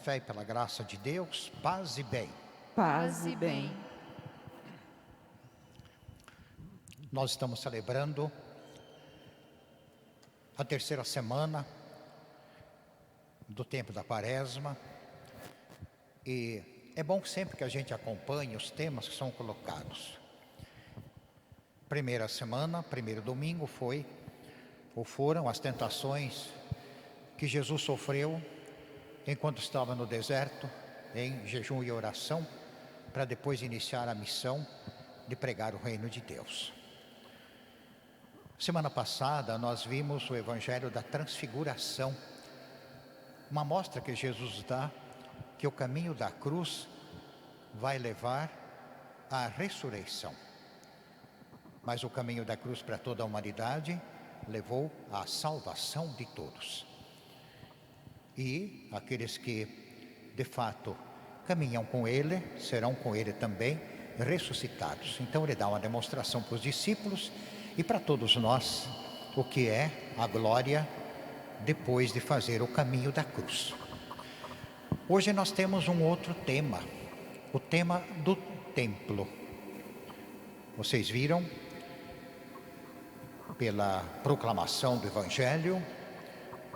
Fé e pela graça de Deus, paz e bem. Paz e bem. Nós estamos celebrando a terceira semana do tempo da Quaresma e é bom sempre que a gente acompanhe os temas que são colocados. Primeira semana, primeiro domingo foram as tentações que Jesus sofreu enquanto estava no deserto, em jejum e oração, para depois iniciar a missão de pregar o reino de Deus. Semana passada nós vimos o Evangelho da Transfiguração, uma mostra que Jesus dá que o caminho da cruz vai levar à ressurreição. Mas o caminho da cruz para toda a humanidade levou à salvação de todos. E aqueles que, de fato, caminham com Ele, serão com Ele também ressuscitados. Então Ele dá uma demonstração para os discípulos e para todos nós o que é a glória depois de fazer o caminho da cruz. Hoje nós temos um outro tema, o tema do templo. Vocês viram pela proclamação do Evangelho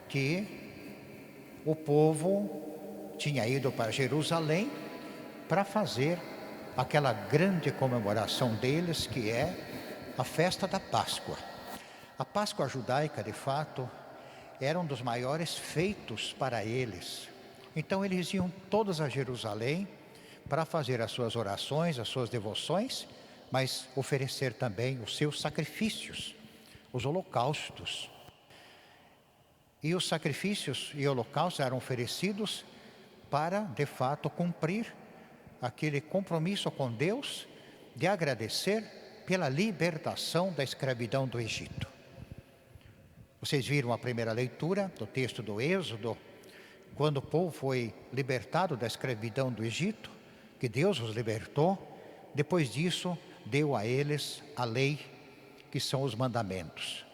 que o povo tinha ido para Jerusalém para fazer aquela grande comemoração deles, que é a festa da Páscoa. A Páscoa judaica, de fato, era um dos maiores feitos para eles. Então eles iam todos a Jerusalém para fazer as suas orações, as suas devoções, mas oferecer também os seus sacrifícios, os holocaustos. E os sacrifícios e holocaustos eram oferecidos para, de fato, cumprir aquele compromisso com Deus de agradecer pela libertação da escravidão do Egito. Vocês viram a primeira leitura do texto do Êxodo, quando o povo foi libertado da escravidão do Egito, que Deus os libertou. Depois disso, deu a eles a lei, que são os mandamentos.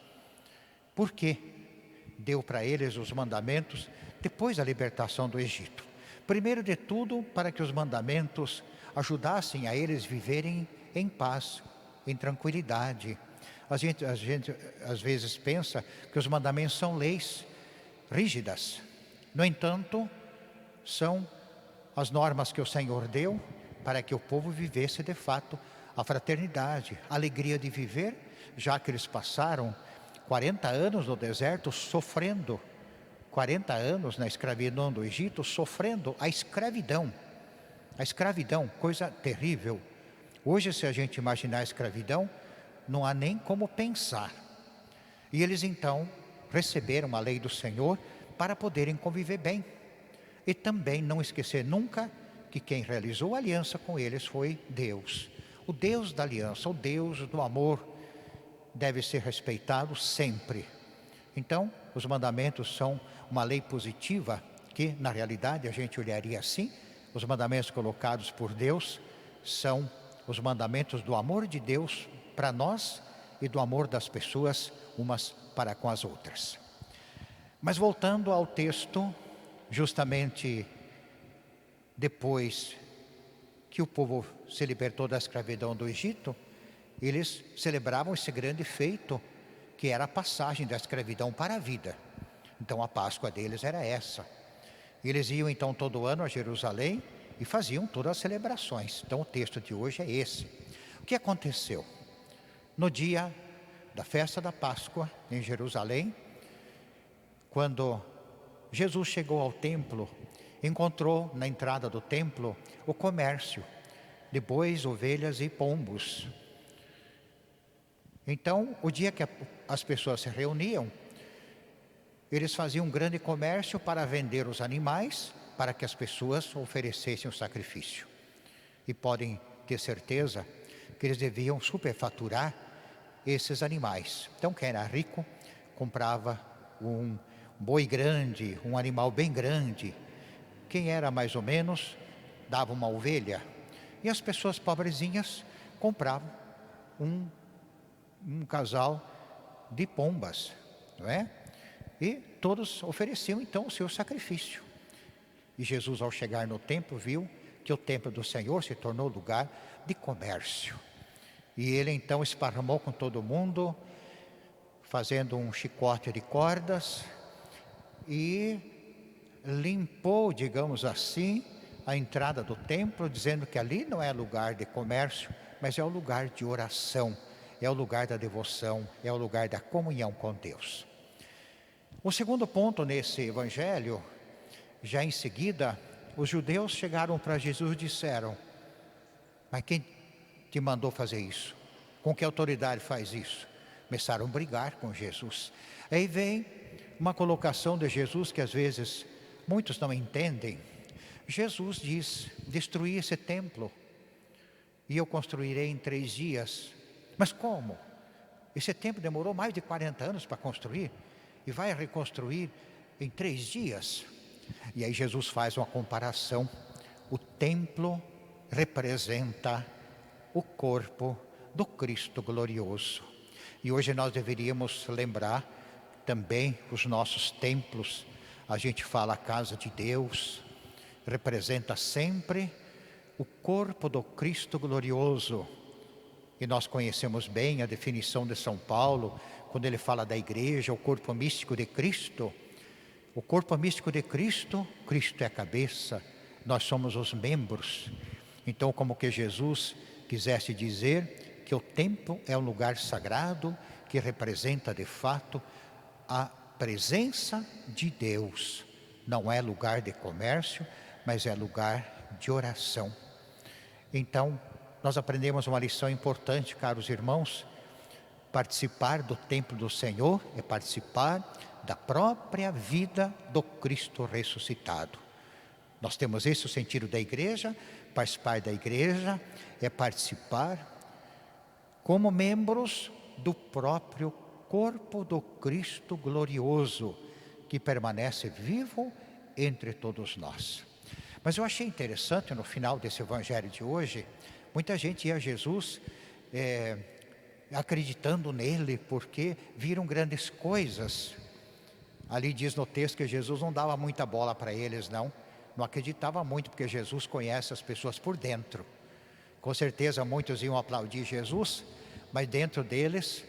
Por quê? Deu para eles os mandamentos depois da libertação do Egito. Primeiro de tudo, para que os mandamentos ajudassem a eles viverem em paz, em tranquilidade. A gente às vezes pensa que os mandamentos são leis rígidas. No entanto, são as normas que o Senhor deu para que o povo vivesse de fato a fraternidade, a alegria de viver, já que eles passaram 40 anos no deserto sofrendo, 40 anos na escravidão do Egito, sofrendo a escravidão, coisa terrível. Hoje, se a gente imaginar a escravidão, não há nem como pensar. E eles então receberam a lei do Senhor para poderem conviver bem. E também não esquecer nunca que quem realizou a aliança com eles foi Deus. O Deus da aliança, o Deus do amor, deve ser respeitado sempre. Então, os mandamentos são uma lei positiva, que na realidade a gente olharia assim: os mandamentos colocados por Deus são os mandamentos do amor de Deus para nós e do amor das pessoas umas para com as outras. Mas voltando ao texto, justamente depois que o povo se libertou da escravidão do Egito, eles celebravam esse grande feito, que era a passagem da escravidão para a vida. Então a Páscoa deles era essa. Eles iam então todo ano a Jerusalém e faziam todas as celebrações. Então o texto de hoje é esse. O que aconteceu? No dia da festa da Páscoa em Jerusalém, quando Jesus chegou ao templo, encontrou na entrada do templo o comércio de bois, ovelhas e pombos. Então, o dia que as pessoas se reuniam, eles faziam um grande comércio para vender os animais, para que as pessoas oferecessem o sacrifício. E podem ter certeza que eles deviam superfaturar esses animais. Então, quem era rico comprava um boi grande, um animal bem grande. Quem era mais ou menos, dava uma ovelha. E as pessoas pobrezinhas compravam um casal de pombas, não é? E todos ofereciam então o seu sacrifício. E Jesus, ao chegar no templo, viu que o templo do Senhor se tornou lugar de comércio. E ele então esparramou com todo mundo, fazendo um chicote de cordas, e limpou, digamos assim, a entrada do templo, dizendo que ali não é lugar de comércio, mas é o lugar de oração, é o lugar da devoção, é o lugar da comunhão com Deus. O segundo ponto nesse evangelho, já em seguida, os judeus chegaram para Jesus e disseram: mas quem te mandou fazer isso? Com que autoridade faz isso? Começaram a brigar com Jesus. Aí vem uma colocação de Jesus que às vezes muitos não entendem. Jesus diz: destruí esse templo e eu construirei em 3 dias. Mas como? Esse templo demorou mais de 40 anos para construir e vai reconstruir em 3 dias. E aí Jesus faz uma comparação. O templo representa o corpo do Cristo glorioso. E hoje nós deveríamos lembrar também os nossos templos. A gente fala a casa de Deus, representa sempre o corpo do Cristo glorioso. E nós conhecemos bem a definição de São Paulo, quando ele fala da igreja, o corpo místico de Cristo. O corpo místico de Cristo, Cristo é a cabeça, nós somos os membros. Então, como que Jesus quisesse dizer que o templo é um lugar sagrado, que representa de fato a presença de Deus. Não é lugar de comércio, mas é lugar de oração. Então, nós aprendemos uma lição importante, caros irmãos. Participar do templo do Senhor é participar da própria vida do Cristo ressuscitado. Nós temos esse o sentido da igreja. Participar da igreja é participar como membros do próprio corpo do Cristo glorioso, que permanece vivo entre todos nós. Mas eu achei interessante no final desse evangelho de hoje, muita gente ia a Jesus acreditando nele, porque viram grandes coisas. Ali diz no texto que Jesus não dava muita bola para eles, não acreditava muito, porque Jesus conhece as pessoas por dentro. Com certeza muitos iam aplaudir Jesus, mas dentro deles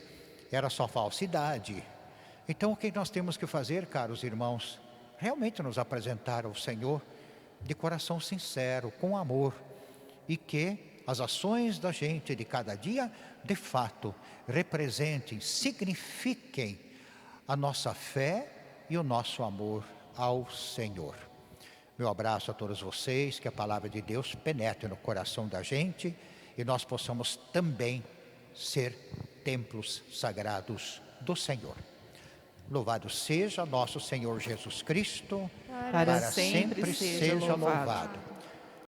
era só falsidade. Então o que nós temos que fazer, caros irmãos? Realmente nos apresentar ao Senhor de coração sincero, com amor, e que as ações da gente de cada dia, de fato, representem, signifiquem a nossa fé e o nosso amor ao Senhor. Meu abraço a todos vocês, que a palavra de Deus penetre no coração da gente e nós possamos também ser templos sagrados do Senhor. Louvado seja nosso Senhor Jesus Cristo, para sempre seja louvado.